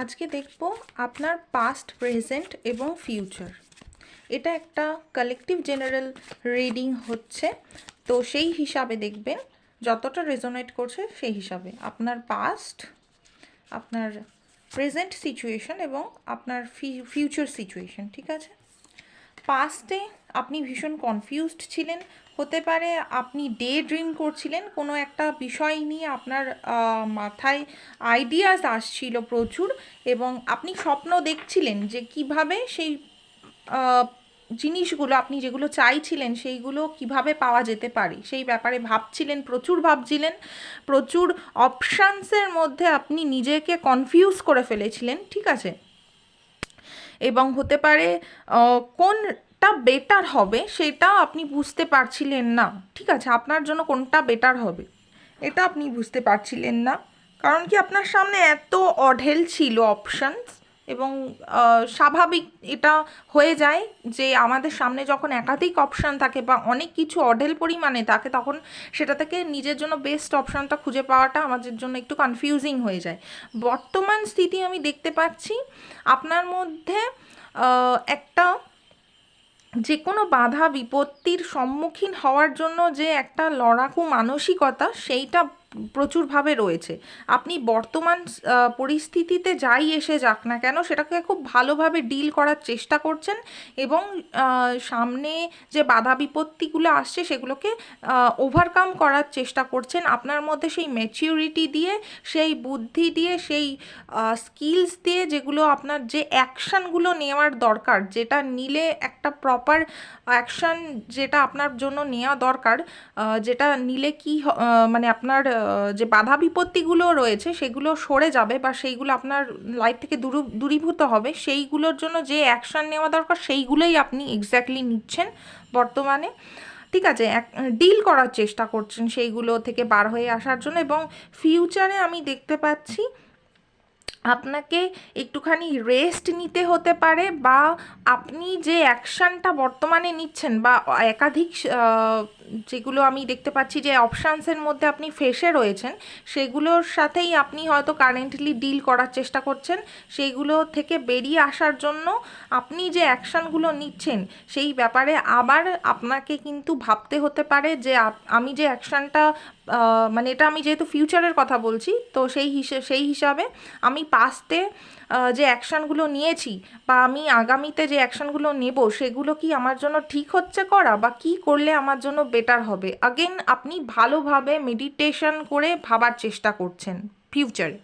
আজকে দেখব আপনার পাস্ট, প্রেজেন্ট এবং ফিউচার। এটা একটা কালেকটিভ জেনারেল রিডিং হচ্ছে, তো সেই হিসাবে দেখবেন যতটা রেজোনেট করছে সেই হিসাবে আপনার পাস্ট, আপনার প্রেজেন্ট সিচুয়েশন এবং আপনার ফিউচার সিচুয়েশন। ঠিক আছে? পাস্টে আপনি ভীষণ কনফিউজড ছিলেন, হতে পারে আপনি ডে ড্রিম করছিলেন কোনো একটা বিষয় নিয়ে, আপনার মাথায় আইডিয়াস আসছিল প্রচুর এবং আপনি স্বপ্ন দেখছিলেন যে কিভাবে সেই জিনিসগুলো আপনি যেগুলো চাইছিলেন সেইগুলো কিভাবে পাওয়া যেতে পারে সেই ব্যাপারে ভাবছিলেন, প্রচুর ভাবছিলেন, প্রচুর অপশানসের মধ্যে আপনি নিজেকে কনফিউজ করে ফেলেছিলেন। ঠিক আছে? এবং হতে পারে কোনটা বেটার হবে সেটাও আপনি বুঝতে পারছিলেন না। ঠিক আছে? আপনার জন্য কোনটা বেটার হবে এটা আপনি বুঝতে পারছিলেন না, কারণ কি আপনার সামনে এত অঢেল ছিল অপশানস। এবং স্বাভাবিক এটা হয়ে যায় যে আমাদের সামনে যখন একাধিক অপশান থাকে বা অনেক কিছু অঢেল পরিমাণে থাকে, তখন সেটা থেকে নিজের জন্য বেস্ট অপশানটা খুঁজে পাওয়াটা আমাদের জন্য একটু কনফিউজিং হয়ে যায়। বর্তমান স্থিতি আমি দেখতে পাচ্ছি আপনার মধ্যে একটা যে কোনো বাধা বিপত্তির সম্মুখীন হওয়ার জন্য যে একটা লড়াকু মানসিকতা, সেইটা প্রচুরভাবে রয়েছে। আপনি বর্তমান পরিস্থিতিতে যাই এসে যাক না কেন সেটাকে খুব ভালোভাবে ডিল করার চেষ্টা করছেন এবং সামনে যে বাধা বিপত্তিগুলো আসছে সেগুলোকে ওভারকাম করার চেষ্টা করছেন। আপনার মধ্যে সেই ম্যাচিউরিটি দিয়ে, সেই বুদ্ধি দিয়ে, সেই স্কিলস দিয়ে, যেগুলো আপনার যে অ্যাকশানগুলো নেওয়ার দরকার, যেটা নিলে একটা প্রপার অ্যাকশান যেটা আপনার জন্য নেওয়া দরকার, যেটা নিলে কি মানে আপনার যে বাধা বিপত্তিগুলো রয়েছে সেগুলো সরে যাবে বা সেইগুলো আপনার লাইফ থেকে দূরীভূত হবে, সেইগুলোর জন্য যে অ্যাকশান নেওয়া দরকার সেইগুলোই আপনি এক্স্যাক্টলি নিচ্ছেন বর্তমানে। ঠিক আছে? ডিল করার চেষ্টা করছেন সেইগুলো থেকে বার হয়ে আসার জন্য। এবং ফিউচারে আমি দেখতে পাচ্ছি আপনাকে একটুখানি রেস্ট নিতে হতে পারে, বা আপনি যে অ্যাকশানটা বর্তমানে নিচ্ছেন বা একাধিক যেগুলো আমি দেখতে পাচ্ছি যে অপশানসের মধ্যে আপনি ফেসে রয়েছেন, সেগুলোর সাথেই আপনি হয়তো কারেন্টলি ডিল করার চেষ্টা করছেন। সেইগুলো থেকে বেরিয়ে আসার জন্য আপনি যে অ্যাকশানগুলো নিচ্ছেন সেই ব্যাপারে আবার আপনাকে কিন্তু ভাবতে হতে পারে যে আমি যে অ্যাকশানটা মানে এটা আমি যেহেতু ফিউচারের কথা বলছি, তো সেই হিসাবে আমি পাস্টে যে অ্যাকশানগুলো নিয়েছি বা আমি আগামীতে যে অ্যাকশানগুলো নেব সেগুলো কি আমার জন্য ঠিক হচ্ছে করা, বা কি করলে আমার জন্য বেটার হবে। আগেন আপনি ভালোভাবে মেডিটেশন করে ভাবার চেষ্টা করছেন ফিউচারে।